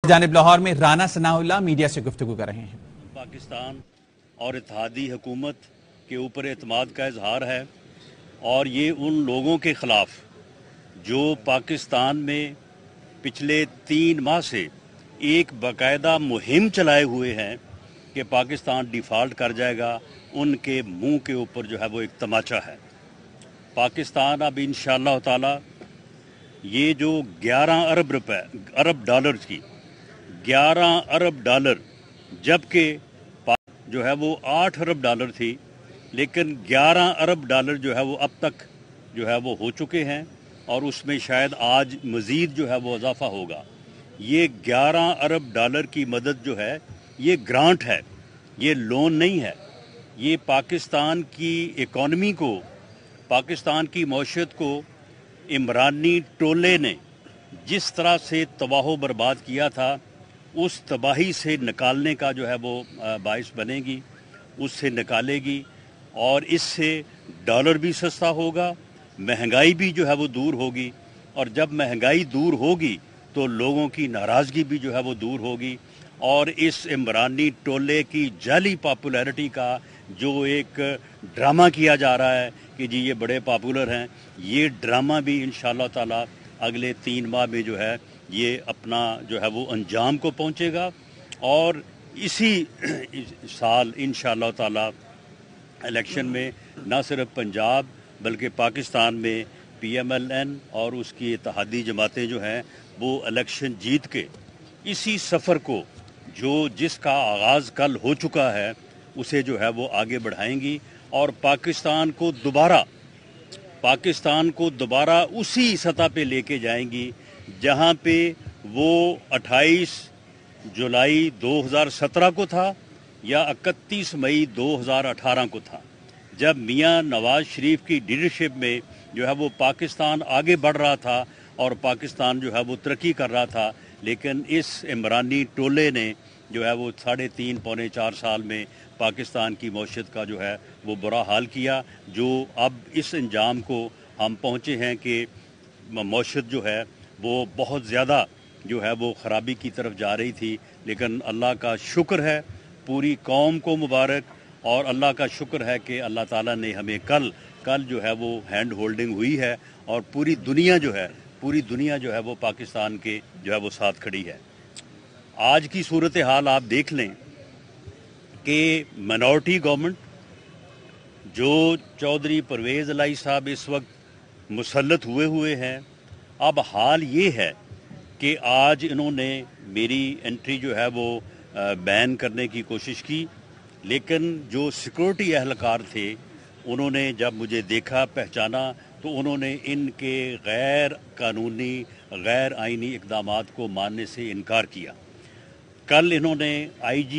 जानिब लाहौर में राना सनाउल्लाह मीडिया से गुफ्तगू कर रहे हैं। पाकिस्तान और इत्तेहादी हुकूमत के ऊपर एतमाद का इजहार है और ये उन लोगों के खिलाफ जो पाकिस्तान में पिछले 3 माह से एक बाकायदा मुहिम चलाए हुए हैं कि पाकिस्तान डिफ़ॉल्ट कर जाएगा, उनके मुंह के ऊपर जो है वो एक तमाचा है। पाकिस्तान अब इंशाअल्लाह ताला ये जो 11 अरब डॉलर की 11 अरब डॉलर, जबकि जो है वो 8 अरब डॉलर थी, लेकिन 11 अरब डॉलर जो है वो अब तक जो है वो हो चुके हैं और उसमें शायद आज मज़ीद जो है वो इजाफा होगा। ये 11 अरब डॉलर की मदद जो है ये ग्रांट है, ये लोन नहीं है। ये पाकिस्तान की इकॉनमी को, पाकिस्तान की मईशत को इमरानी टोले ने जिस तरह से तबाह बर्बाद किया था, उस तबाही से निकालने का जो है वो बाइस बनेगी, उससे निकालेगी और इससे डॉलर भी सस्ता होगा, महंगाई भी जो है वो दूर होगी और जब महंगाई दूर होगी तो लोगों की नाराज़गी भी जो है वो दूर होगी और इस इमरानी टोले की जाली पॉपुलैरिटी का जो एक ड्रामा किया जा रहा है कि जी ये बड़े पॉपुलर हैं, ये ड्रामा भी इंशाअल्लाह ताला अगले 3 माह में जो है ये अपना जो है वो अंजाम को पहुंचेगा और इसी साल इंशाअल्लाह ताला इलेक्शन में न सिर्फ पंजाब बल्कि पाकिस्तान में PMLN और उसकी इत्तेहादी जमातें जो हैं वो इलेक्शन जीत के इसी सफ़र को जो जिसका आगाज़ कल हो चुका है उसे जो है वो आगे बढ़ाएंगी और पाकिस्तान को दोबारा उसी सतह पे लेके जाएंगी जहां पे वो 28 जुलाई 2017 को था या 31 मई 2018 को था, जब मियां नवाज शरीफ की लीडरशिप में जो है वो पाकिस्तान आगे बढ़ रहा था और पाकिस्तान जो है वो तरक्की कर रहा था। लेकिन इस इमरानी टोले ने जो है वो 3.5 पौने 4 साल में पाकिस्तान की मईशत का जो है वो बुरा हाल किया, जो अब इस अंजाम को हम पहुँचे हैं कि मईशत जो है वो बहुत ज़्यादा जो है वो ख़राबी की तरफ जा रही थी। लेकिन अल्लाह का शुक्र है, पूरी कौम को मुबारक और अल्लाह का शुक्र है कि अल्लाह ताला ने हमें कल जो है वो हैंड होल्डिंग हुई है और पूरी दुनिया जो है वो पाकिस्तान के जो है वो साथ खड़ी है। आज की सूरत हाल आप देख लें कि माइनॉरिटी गवर्नमेंट जो चौधरी परवेज़ इलाही साहब इस वक्त मुसल्लत हुए हैं, अब हाल ये है कि आज इन्होंने मेरी एंट्री जो है वो बैन करने की कोशिश की, लेकिन जो सिक्योरिटी एहलकार थे उन्होंने जब मुझे देखा, पहचाना, तो उन्होंने इनके गैर कानूनी गैर आइनी इक़दामात को मानने से इनकार किया। कल इन्होंने IG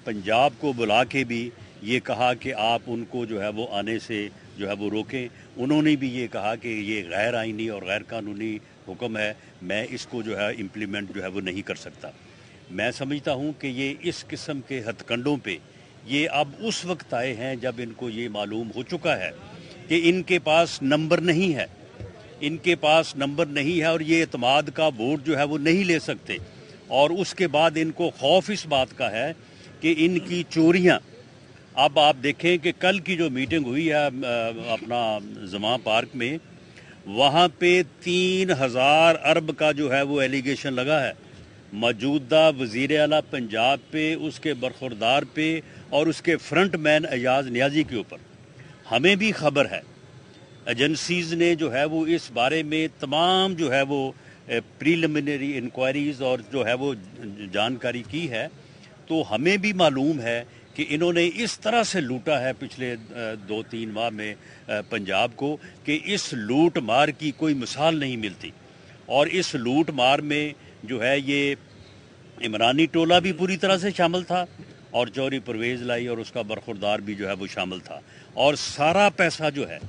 पंजाब को बुला के भी ये कहा कि आप उनको जो है वो आने से जो है वो रोकें। उन्होंने भी ये कहा कि ये गैर आइनी और गैर कानूनी हुक्म है, मैं इसको जो है इम्प्लीमेंट जो है वो नहीं कर सकता। मैं समझता हूँ कि ये इस किस्म के हथकंडों पे ये अब उस वक्त आए हैं जब इनको ये मालूम हो चुका है कि इनके पास नंबर नहीं है, और ये एतमाद का वोट जो है वो नहीं ले सकते। और उसके बाद इनको खौफ इस बात का है कि इनकी चोरियां, अब आप देखें कि कल की जो मीटिंग हुई है अपना जमा पार्क में, वहाँ पे 3000 अरब का जो है वो एलिगेशन लगा है मौजूदा वज़ीर आला पंजाब पे, उसके बरखुरदार पे और उसके फ्रंट मैन एजाज नियाजी के ऊपर। हमें भी खबर है, एजेंसीज़ ने जो है वो इस बारे में तमाम जो है वो प्रीलिमिनरी इंक्वायरीज़ और जो है वो जानकारी की है, तो हमें भी मालूम है कि इन्होंने इस तरह से लूटा है पिछले 2-3 माह में पंजाब को कि इस लूट मार की कोई मिसाल नहीं मिलती। और इस लूट मार में जो है ये इमरानी टोला भी पूरी तरह से शामिल था और चौधरी परवेज़ इलाही और उसका बरखुरदार भी जो है वो शामिल था। और सारा पैसा जो है,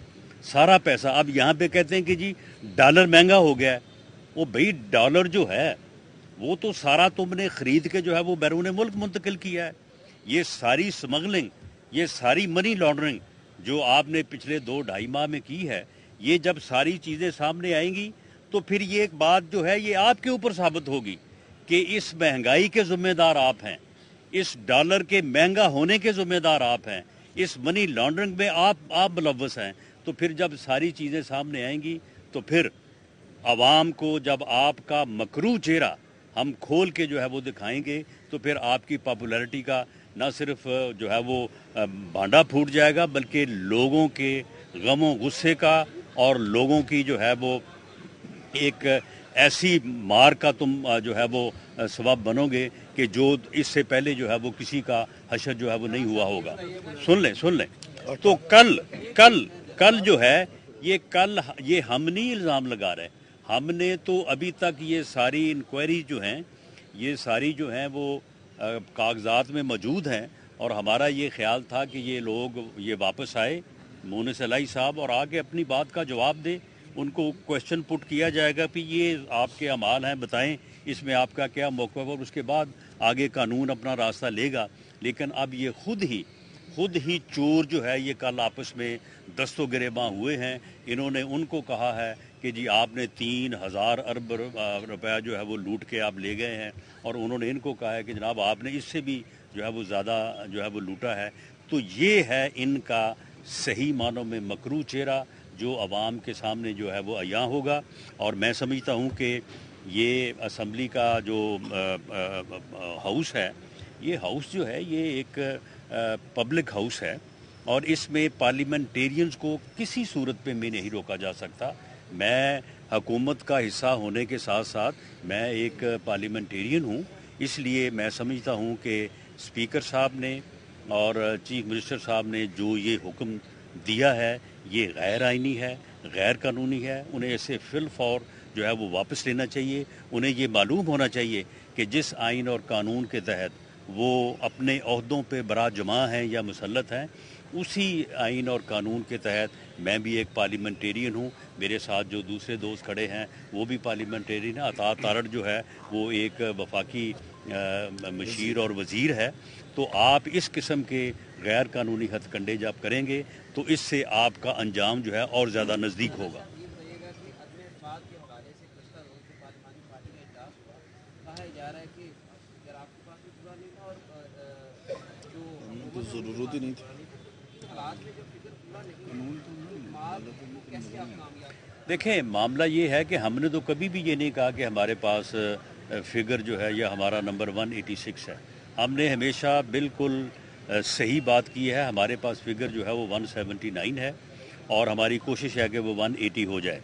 सारा पैसा, अब यहाँ पे कहते हैं कि जी डॉलर महंगा हो गया है। वो भाई डॉलर जो है वो तो सारा तुमने ख़रीद के जो है वो बैरून मुल्क मुंतकिल किया है। ये सारी स्मगलिंग, ये सारी मनी लॉन्ड्रिंग जो आपने पिछले 2-2.5 माह में की है, ये जब सारी चीज़ें सामने आएंगी तो फिर ये एक बात जो है ये आपके ऊपर साबित होगी कि इस महंगाई के ज़िम्मेदार आप हैं, इस डॉलर के महंगा होने के ज़िम्मेदार आप हैं, इस मनी लॉन्ड्रिंग में आप मुलव्वस हैं, तो फिर जब सारी चीज़ें सामने आएंगी तो फिर आवाम को जब आपका मकरू चेहरा हम खोल के जो है वो दिखाएंगे तो फिर आपकी पॉपुलैरिटी का ना सिर्फ जो है वो भांडा फूट जाएगा, बल्कि लोगों के गमों गुस्से का और लोगों की जो है वो एक ऐसी मार का तुम जो है वो सबब बनोगे कि जो इससे पहले जो है वो किसी का हशर जो है वो नहीं हुआ होगा। सुन लें तो कल जो है ये हम नहीं इल्ज़ाम लगा रहे, हमने तो अभी तक ये सारी इंक्वायरी जो हैं ये सारी जो हैं वो कागजात में मौजूद हैं, और हमारा ये ख्याल था कि ये लोग ये वापस आए मोनिस अलाई साहब और आके अपनी बात का जवाब दे। उनको क्वेश्चन पुट किया जाएगा कि ये आपके अमाल हैं, बताएं इसमें आपका क्या मौक़िफ़ है, और उसके बाद आगे कानून अपना रास्ता लेगा। लेकिन अब ये खुद ही चोर जो है ये कल आपस में दस्तो गिरेबां हुए हैं। इन्होंने उनको कहा है कि जी आपने 3000 अरब रुपया जो है वो लूट के आप ले गए हैं, और उन्होंने इनको कहा है कि जनाब आपने इससे भी जो है वो ज़्यादा जो है वो लूटा है। तो ये है इनका सही मानों में मकरू चेहरा जो आवाम के सामने जो है वो अयां होगा। और मैं समझता हूँ कि ये असम्बली का जो हाउस है, ये हाउस जो है ये एक पब्लिक हाउस है, और इसमें पार्लियामेंटेरियंस को किसी सूरत पे में नहीं रोका जा सकता। मैं हुकूमत का हिस्सा होने के साथ साथ मैं एक पार्लियामेंटेरियन हूँ, इसलिए मैं समझता हूँ कि स्पीकर साहब ने और चीफ मिनिस्टर साहब ने जो ये हुक्म दिया है ये गैर आइनी है, गैर कानूनी है। उन्हें इसे फिल फौर जो है वो वापस लेना चाहिए। उन्हें ये मालूम होना चाहिए कि जिस आइन और कानून के तहत वो अपने ओहदों पे बरा जमा हैं या मुसल्लत हैं, उसी आइन और कानून के तहत मैं भी एक पार्लियामेंटेरियन हूँ, मेरे साथ जो दूसरे दोस्त खड़े हैं वो भी पार्लियामेंटेरियन है। अता तारड़ जो है वो एक वफाकी मशीर और वज़ीर है। तो आप इस किस्म के गैर कानूनी हथकंडे जब करेंगे तो इससे आपका अंजाम जो है और ज़्यादा नज़दीक होगा। तो ज़रूरत ही नहीं थी। देखें, मामला ये है कि हमने तो कभी भी ये नहीं कहा कि हमारे पास फिगर जो है या हमारा नंबर 186 है। हमने हमेशा बिल्कुल सही बात की है। हमारे पास फिगर जो है वो 179 है, और हमारी कोशिश है कि वो 180 हो जाए।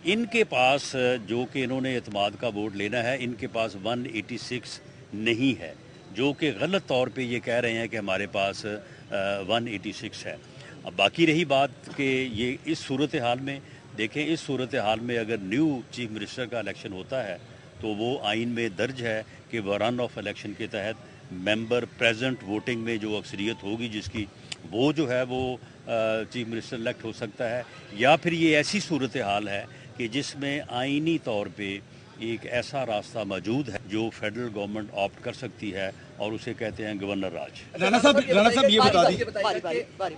इनके पास जो कि इन्होंने एतमाद का वोट लेना है, इनके पास 186 नहीं है, जो कि गलत तौर पे ये कह रहे हैं कि हमारे पास 186 है। अब बाकी रही बात कि ये इस सूरत हाल में देखें, इस सूरत हाल में अगर न्यू चीफ मिनिस्टर का इलेक्शन होता है तो वो आइन में दर्ज है कि वो रन ऑफ इलेक्शन के तहत मेंबर प्रेजेंट वोटिंग में जो अक्सरियत होगी जिसकी, वो जो है वो चीफ मिनिस्टर इलेक्ट हो सकता है। या फिर ये ऐसी सूरत हाल है कि जिसमें आइनी तौर पे एक ऐसा रास्ता मौजूद है जो फेडरल गवर्नमेंट ऑप्ट कर सकती है, और उसे कहते हैं गवर्नर राज। राणा साहब ये बता दीजिए,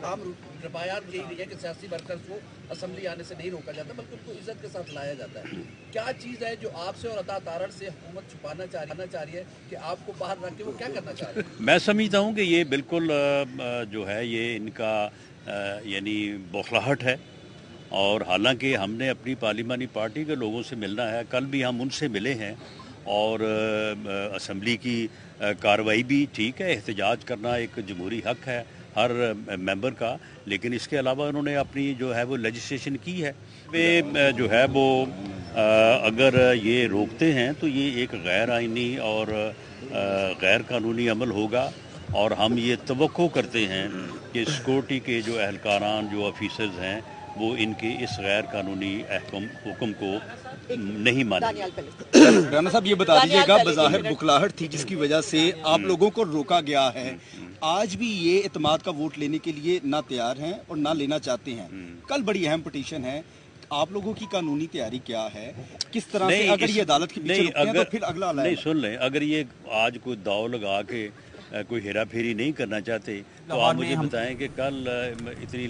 आम रवायात यही है कि सियासी वर्कर्स को असेंबली आने से नहीं रोका जाता बल्कि उनको इज्जत के साथ लाया जाता है। क्या चीज़ है जो आपसे और अता तारड़ से हुकूमत छुपाना चाह रही है कि आपको बाहर रख के वो क्या करना चाह रहे हैं? मैं समझता हूँ कि ये बिल्कुल जो है ये इनका यानी बौखलाहट है, और हालांकि हमने अपनी पार्लिमानी पार्टी के लोगों से मिलना है। कल भी हम उनसे मिले हैं, और असेंबली की कार्रवाई भी ठीक है, एहतजाज करना एक जमहूरी हक है हर मेंबर का, लेकिन इसके अलावा उन्होंने अपनी जो है वो लेजिस्लेशन की है। वे जो है वो अगर ये रोकते हैं तो ये एक गैर आइनी और गैर कानूनी अमल होगा, और हम ये तवक्को करते हैं कि सिक्योरिटी के जो एहलकारान जो ऑफिसर्स हैं वो इनके इस गैर कानूनी हुक्म को नहीं मानेंगे। राणा साहब ये बता दीजिएगा, बज़ाहिर बुखलाहट थी जिसकी वजह से आप लोगों को रोका गया है, आज भी ये एतमाद का वोट लेने के लिए ना तैयार हैं और ना लेना चाहते हैं। कल बड़ी अहम पिटीशन है, आप लोगों की कानूनी तैयारी क्या है, किस तरह से अगर ये अदालत के पीछे रुकते हैं तो फिर अगला नहीं, सुन लें, अगर ये आज कोई दाव लगा के कोई हेरा फेरी नहीं करना चाहते तो आप मुझे बताएं कि कल इतनी